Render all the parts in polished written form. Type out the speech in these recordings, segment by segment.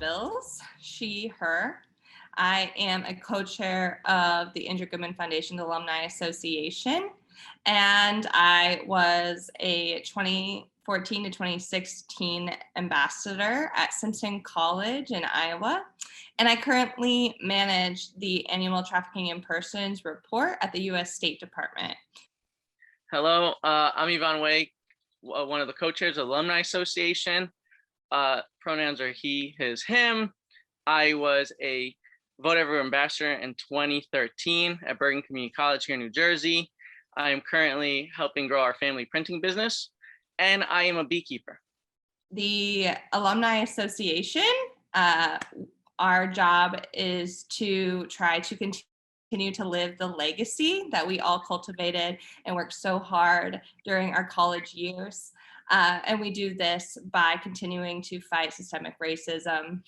bills, she, her. I am a co-chair of the Andrew Goodman Foundation Alumni Association, and I was a 2014 to 2016 ambassador at Simpson College in Iowa. And I currently manage the annual Trafficking in Persons report at the U.S. State Department. Hello, I'm Yvonne Wake, one of the co-chairs of the Alumni Association. Pronouns are he, his, him. I was a Vote Everywhere ambassador in 2013 at Bergen Community College here in New Jersey. I am currently helping grow our family printing business, and I am a beekeeper. The Alumni Association, our job is to try to continue to live the legacy that we all cultivated and worked so hard during our college years. And we do this by continuing to fight systemic racism,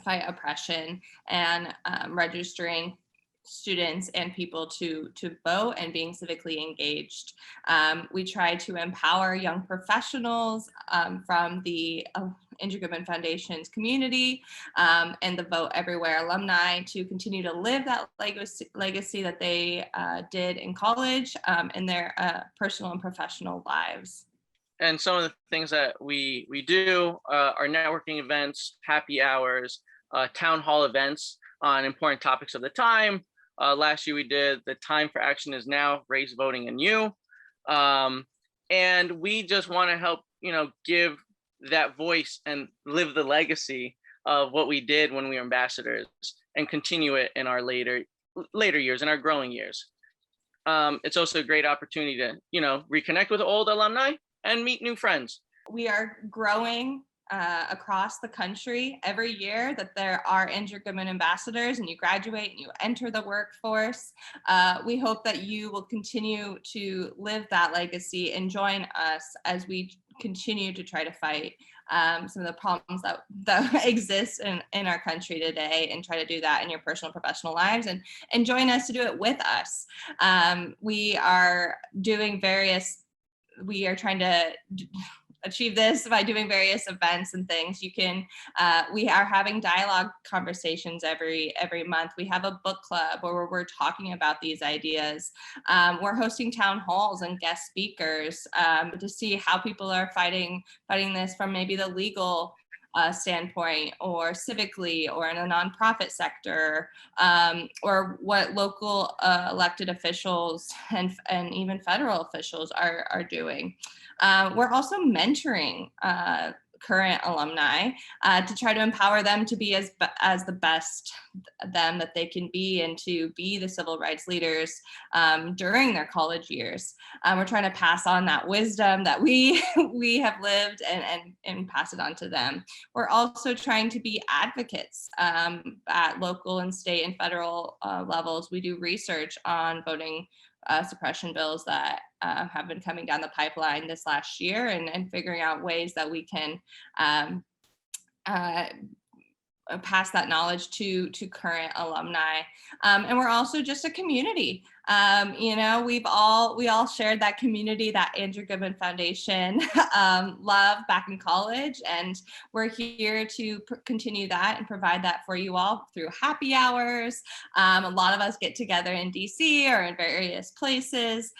fight oppression, and registering students and people to vote and being civically engaged. We try to empower young professionals from the Andrew Goodman Foundation's community and the Vote Everywhere alumni to continue to live that legacy that they did in college in their personal and professional lives. And some of the things that we do are networking events, happy hours, town hall events on important topics of the time. Last year we did the Time for Action is Now, Race, Voting, and You. And we just want to help, give that voice and live the legacy of what we did when we were ambassadors and continue it in our later years, in our growing years. It's also a great opportunity to, reconnect with old alumni and meet new friends. We are growing across the country every year that there are Andrew Goodman ambassadors and you graduate and you enter the workforce. We hope that you will continue to live that legacy and join us as we continue to try to fight some of the problems that exist in our country today, and try to do that in your personal and professional lives, and join us to do it with us. We are trying to achieve this by doing various events and things. We are having dialogue conversations every month. We have a book club where we're talking about these ideas. We're hosting town halls and guest speakers to see how people are fighting this from maybe the legal standpoint, or civically, or in a nonprofit sector, or what local elected officials and even federal officials are doing. We're also mentoring current alumni to try to empower them to be as the best them that they can be, and to be the civil rights leaders during their college years. We're trying to pass on that wisdom that we have lived and pass it on to them. We're also trying to be advocates at local and state and federal levels. We do research on voting suppression bills that have been coming down the pipeline this last year, and figuring out ways that we can pass that knowledge to current alumni. And we're also just a community. We all shared that community that Andrew Goodman Foundation love back in college, and we're here to continue that and provide that for you all through happy hours. A lot of us get together in DC or in various places.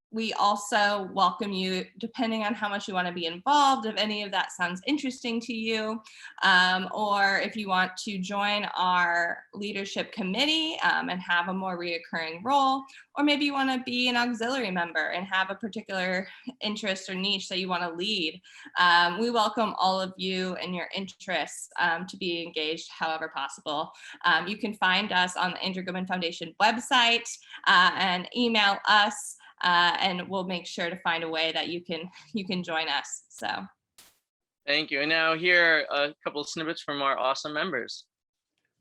We also welcome you, depending on how much you want to be involved, if any of that sounds interesting to you, or if you want to join our leadership committee and have a more reoccurring role, or maybe you want to be an auxiliary member and have a particular interest or niche that you want to lead. We welcome all of you and your interests to be engaged however possible. You can find us on the Andrew Goodman Foundation website and email us. And we'll make sure to find a way that you can join us. So, thank you. And now here are a couple of snippets from our awesome members.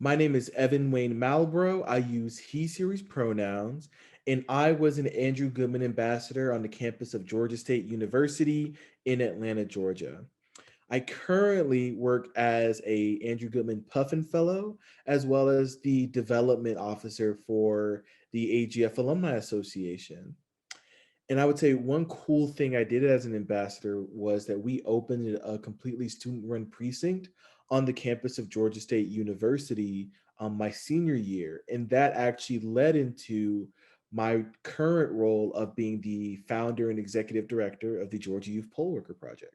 My name is Evan Wayne Malbrow. I use he series pronouns, and I was an Andrew Goodman ambassador on the campus of Georgia State University in Atlanta, Georgia. I currently work as a Andrew Goodman Puffin Fellow, as well as the development officer for the AGF Alumni Association. And I would say one cool thing I did as an ambassador was that we opened a completely student-run precinct on the campus of Georgia State University my senior year. And that actually led into my current role of being the founder and executive director of the Georgia Youth Poll Worker Project.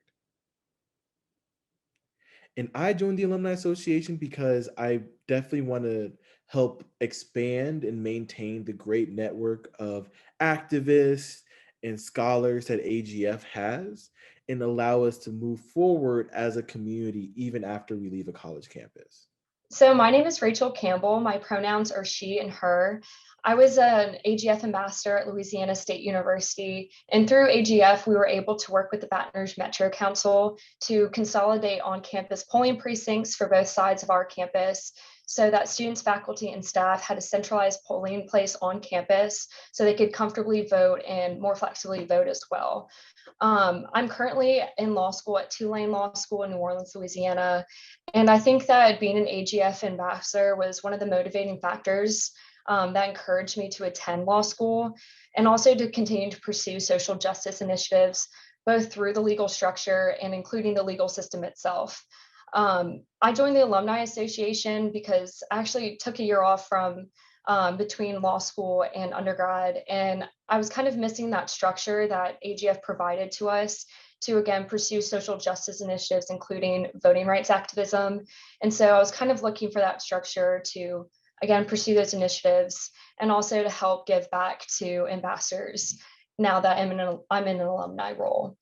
And I joined the Alumni Association because I definitely want to help expand and maintain the great network of activists and scholars that AGF has and allow us to move forward as a community even after we leave a college campus. So my name is Rachel Campbell. My pronouns are she and her. I was an AGF ambassador at Louisiana State University, and through AGF, we were able to work with the Baton Rouge Metro Council to consolidate on-campus polling precincts for both sides of our campus so that students, faculty, and staff had a centralized polling place on campus so they could comfortably vote and more flexibly vote as well. I'm currently in law school at Tulane Law School in New Orleans, Louisiana. And I think that being an AGF ambassador was one of the motivating factors that encouraged me to attend law school and also to continue to pursue social justice initiatives, both through the legal structure and including the legal system itself. I joined the Alumni Association because I actually took a year off from between law school and undergrad. And I was kind of missing that structure that AGF provided to us to, again, pursue social justice initiatives, including voting rights activism. And so I was kind of looking for that structure to, again, pursue those initiatives and also to help give back to ambassadors now that I'm in an alumni role.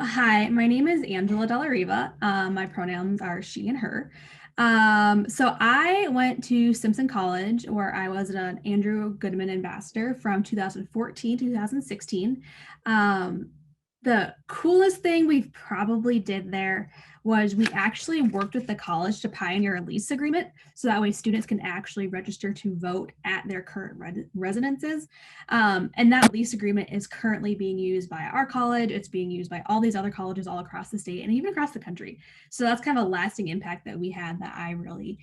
Hi, my name is Angela Dela Riva. My pronouns are she and her. So I went to Simpson College where I was an Andrew Goodman ambassador from 2014 to 2016. The coolest thing we probably did there was we actually worked with the college to pioneer a lease agreement so that way students can actually register to vote at their current residences. And that lease agreement is currently being used by our college. It's being used by all these other colleges all across the state and even across the country. So that's kind of a lasting impact that we had that I really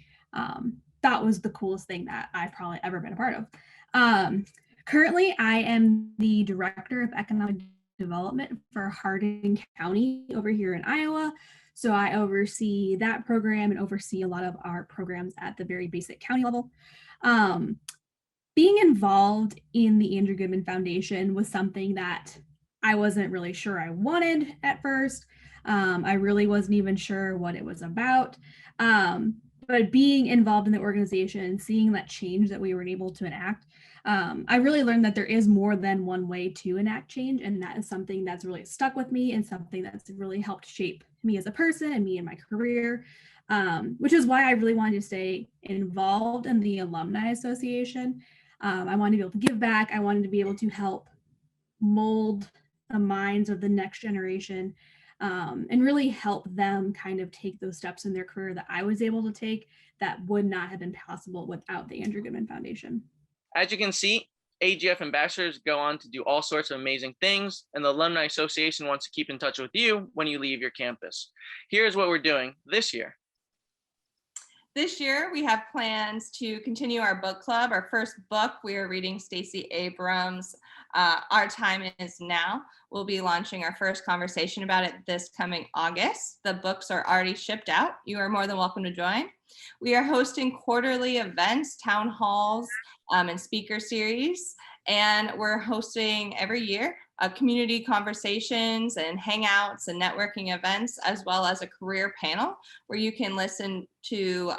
thought was the coolest thing that I've probably ever been a part of. Currently, I am the Director of Economic Development for Hardin County over here in Iowa. So I oversee that program and oversee a lot of our programs at the very basic county level. Being involved in the Andrew Goodman Foundation was something that I wasn't really sure I wanted at first. I really wasn't even sure what it was about. But being involved in the organization, seeing that change that we were able to enact, I really learned that there is more than one way to enact change. And that is something that's really stuck with me and something that's really helped shape me as a person and me in my career, which is why I really wanted to stay involved in the Alumni Association. I wanted to be able to give back. I wanted to be able to help mold the minds of the next generation and really help them kind of take those steps in their career that I was able to take that would not have been possible without the Andrew Goodman Foundation. As you can see, AGF ambassadors go on to do all sorts of amazing things, and the Alumni Association wants to keep in touch with you when you leave your campus. Here's what we're doing this year. This year, we have plans to continue our book club. Our first book, we are reading Stacey Abrams' Our Time Is Now. We'll be launching our first conversation about it this coming August. The books are already shipped out. You are more than welcome to join. We are hosting quarterly events, town halls, and speaker series. And we're hosting every year community conversations and hangouts and networking events, as well as a career panel where you can listen to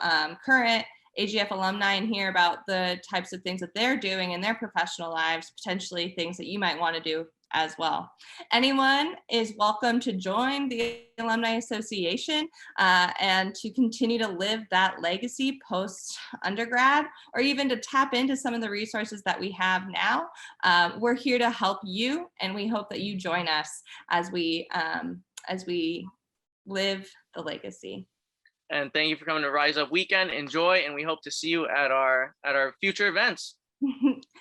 current AGF alumni and hear about the types of things that they're doing in their professional lives, potentially things that you might want to do as well. Anyone is welcome to join the Alumni Association and to continue to live that legacy post-undergrad, or even to tap into some of the resources that we have now. We're here to help you, and we hope that you join us as we live the legacy. And thank you for coming to Rise Up Weekend. Enjoy, and we hope to see you at our future events.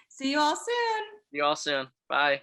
See you all soon. See you all soon. Bye.